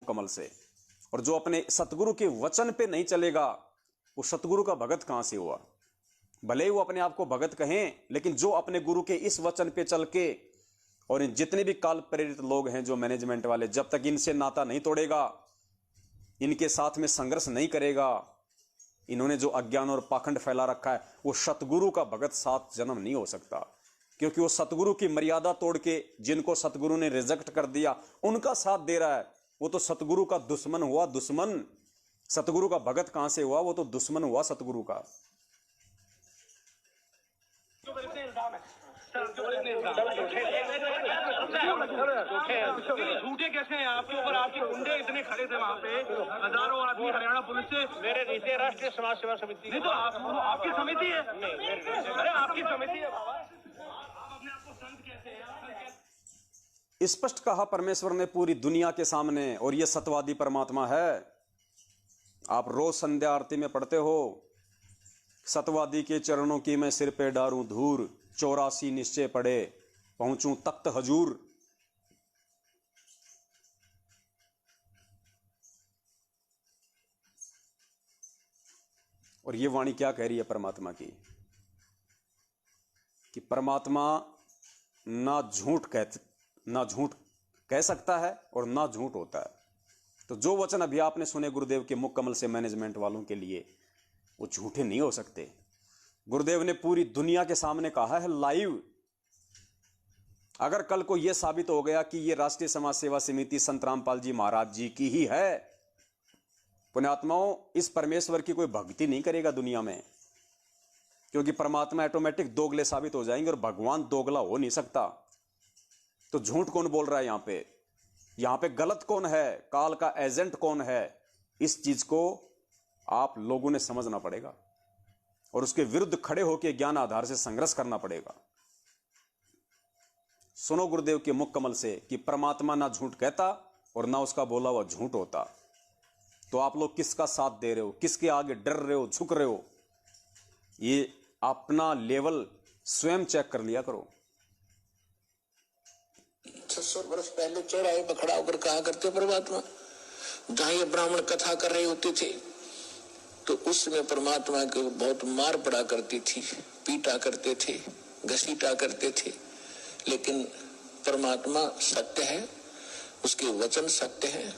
कमल से। और जो अपने सतगुरु के वचन पे नहीं चलेगा वो सतगुरु का भगत कहां से हुआ। भले ही वो अपने आप को भगत कहें, लेकिन जो अपने गुरु के इस वचन पे चल के, और इन जितने भी काल प्रेरित लोग हैं जो मैनेजमेंट वाले, जब तक इनसे नाता नहीं तोड़ेगा, इनके साथ में संघर्ष नहीं करेगा, इन्होंने जो अज्ञान और पाखंड फैला रखा है, वो सतगुरु का भगत 7 जन्म नहीं हो सकता। क्योंकि वो सतगुरु की मर्यादा तोड़ के, जिनको सतगुरु ने रिजेक्ट कर दिया, उनका साथ दे रहा है, वो तो सतगुरु का दुश्मन हुआ। दुश्मन सतगुरु का भगत कहां से हुआ? वो तो दुश्मन हुआ सतगुरु का। झूठे कैसे हैं आपके ऊपर? आपके गुंडे इतने खड़े थे वहाँ पे, हजारों आदमी हरियाणा पुलिस से। मेरे नीचे राष्ट्रीय समाज सेवा समिति नहीं तो आपकी समिति है। अरे आपकी समिति है बाबा, आप अपने आप को संत कहते हैं। स्पष्ट कहा परमेश्वर ने पूरी दुनिया के सामने, और ये सत्यवादी परमात्मा है। आप रोज संध्या आरती में पढ़ते हो, सत्यवादी के चरणों की मैं सिर पे डारूं धूर, 84 निश्चय पड़े पहुंचूं तख्त हजूर। और ये वाणी क्या कह रही है परमात्मा की? कि परमात्मा ना झूठ कह सकता है और ना झूठ होता है। तो जो वचन अभी आपने सुने गुरुदेव के मुख कमल से मैनेजमेंट वालों के लिए, वो झूठे नहीं हो सकते। गुरुदेव ने पूरी दुनिया के सामने कहा है लाइव। अगर कल को यह साबित हो गया कि यह राष्ट्रीय समाज सेवा समिति संत रामपाल जी महाराज जी की ही है, पुण्यात्माओं, इस परमेश्वर की कोई भक्ति नहीं करेगा दुनिया में। क्योंकि परमात्मा ऑटोमेटिक दोगले साबित हो जाएंगे, और भगवान दोगला हो नहीं सकता। तो झूठ कौन बोल रहा है यहां पे? यहां पे गलत कौन है? काल का एजेंट कौन है? इस चीज को आप लोगों ने समझना पड़ेगा, और उसके विरुद्ध खड़े होकर ज्ञान आधार से संघर्ष करना पड़ेगा। सुनो गुरुदेव के मुख कमल से कि परमात्मा ना झूठ कहता और ना उसका बोला हुआ झूठ होता। तो आप लोग किसका साथ दे रहे हो? किसके आगे डर रहे हो, झुक रहे हो? ये अपना लेवल स्वयं चेक कर लिया करो। 600 वर्ष पहले चौराहे पर खड़ा होकर कहा करते परमात्मा, जहां ये ब्राह्मण कथा कर रहे होते थे तो उसमें परमात्मा को बहुत मार पड़ा करती थी, पीटा करते थे, घसीटा करते थे। लेकिन परमात्मा सत्य है, उसके वचन सत्य है,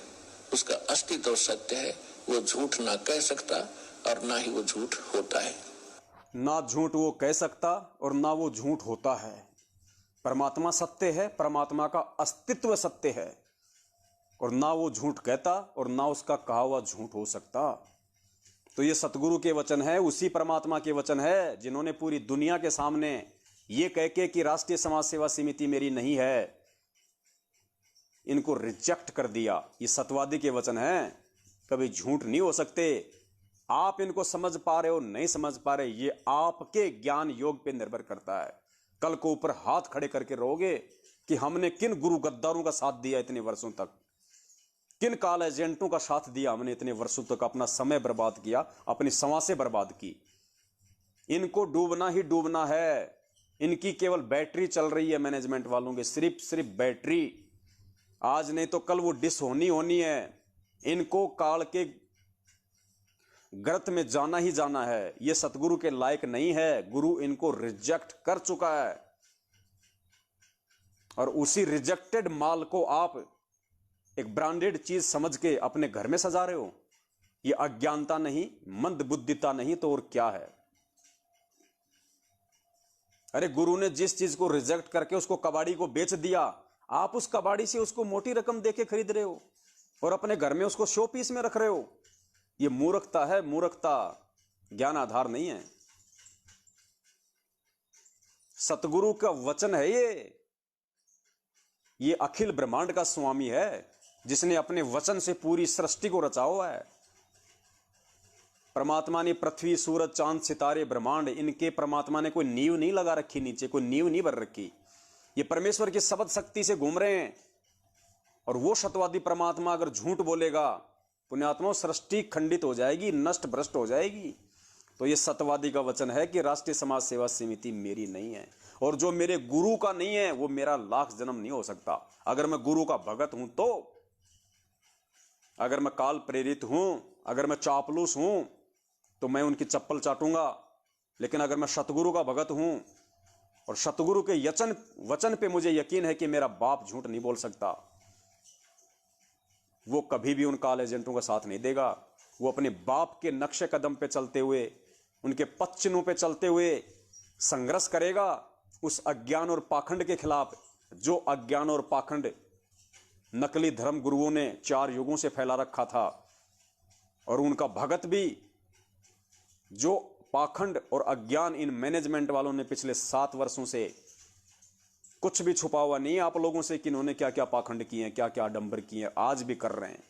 उसका अस्तित्व सत्य है। वो झूठ ना कह सकता और ना ही वो झूठ होता है। ना झूठ वो कह सकता और ना वो झूठ होता है। परमात्मा सत्य है, परमात्मा का अस्तित्व सत्य है, और ना वो झूठ कहता और ना उसका कहा हुआ झूठ हो सकता। तो ये सतगुरु के वचन है, उसी परमात्मा के वचन है जिन्होंने पूरी दुनिया के सामने ये कह के कि राष्ट्रीय समाज सेवा समिति मेरी नहीं है, इनको रिजेक्ट कर दिया। ये सत्यवादी के वचन है, कभी झूठ नहीं हो सकते। आप इनको समझ पा रहे हो, नहीं समझ पा रहे, ये आपके ज्ञान योग पे निर्भर करता है। कल को ऊपर हाथ खड़े करके रहोगे कि हमने किन गुरु गद्दारों का साथ दिया इतने वर्षों तक, किन काल एजेंटों का साथ दिया हमने इतने वर्षों तक, अपना समय बर्बाद किया, अपनी सांसें बर्बाद की। इनको डूबना ही डूबना है। इनकी केवल बैटरी चल रही है मैनेजमेंट वालों की, सिर्फ बैटरी। आज नहीं तो कल वो डिस होनी है। इनको काल के गर्त में जाना ही जाना है। ये सतगुरु के लायक नहीं है, गुरु इनको रिजेक्ट कर चुका है। और उसी रिजेक्टेड माल को आप एक ब्रांडेड चीज समझ के अपने घर में सजा रहे हो। ये अज्ञानता नहीं, मंदबुद्धिता नहीं तो और क्या है? अरे गुरु ने जिस चीज को रिजेक्ट करके उसको कबाड़ी को बेच दिया, आप उस कबाड़ी से उसको मोटी रकम देके खरीद रहे हो और अपने घर में उसको शो पीस में रख रहे हो। ये मूर्खता है, मूर्खता, ज्ञान आधार नहीं है। सतगुरु का वचन है ये अखिल ब्रह्मांड का स्वामी है, जिसने अपने वचन से पूरी सृष्टि को रचा हुआ है। परमात्मा ने पृथ्वी, सूरज, चांद, सितारे, ब्रह्मांड, इनके परमात्मा ने कोई नींव नहीं लगा रखी, नीचे कोई नींव नहीं भर रखी। ये परमेश्वर की शब्द शक्ति से घूम रहे हैं। और वो सत्यवादी परमात्मा अगर झूठ बोलेगा, पुण्यात्मा, सृष्टि खंडित हो जाएगी, नष्ट भ्रष्ट हो जाएगी। तो ये सत्यवादी का वचन है कि राष्ट्रीय समाज सेवा समिति मेरी नहीं है, और जो मेरे गुरु का नहीं है वो मेरा लाख जन्म नहीं हो सकता। अगर मैं गुरु का भगत हूं तो अगर मैं काल प्रेरित हूं, अगर मैं चापलूस हूं, तो मैं उनकी चप्पल चाटूंगा। लेकिन अगर मैं सतगुरु का भगत हूं और सतगुरु के वचन पे मुझे यकीन है कि मेरा बाप झूठ नहीं बोल सकता, वो कभी भी उन काल एजेंटों का साथ नहीं देगा। वो अपने बाप के नक्शे कदम पे चलते हुए, उनके पथ चिन्हों पे चलते हुए संघर्ष करेगा उस अज्ञान और पाखंड के खिलाफ, जो अज्ञान और पाखंड नकली धर्म गुरुओं ने 4 युगों से फैला रखा था। और उनका भगत भी, जो पाखंड और अज्ञान इन मैनेजमेंट वालों ने पिछले 7 वर्षों से कुछ भी छुपा हुआ नहीं है आप लोगों से कि इन्होंने क्या क्या पाखंड किए हैं, क्या क्या आडंबर किए हैं, आज भी कर रहे हैं।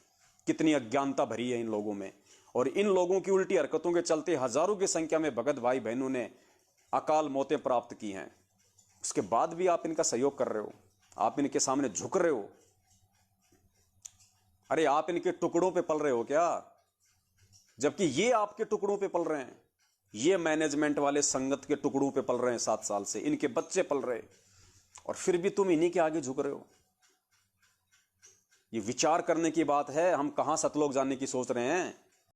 कितनी अज्ञानता भरी है इन लोगों में। और इन लोगों की उल्टी हरकतों के चलते हजारों की संख्या में भगत भाई बहनों ने अकाल मौतें प्राप्त की हैं। उसके बाद भी आप इनका सहयोग कर रहे हो, आप इनके सामने झुक रहे हो। अरे आप इनके टुकड़ों पे पल रहे हो क्या? जबकि ये आपके टुकड़ों पे पल रहे हैं। ये मैनेजमेंट वाले संगत के टुकड़ों पे पल रहे हैं 7 साल से, इनके बच्चे पल रहे, और फिर भी तुम इन्हीं के आगे झुक रहे हो। ये विचार करने की बात है। हम कहां सतलोक जाने की सोच रहे हैं?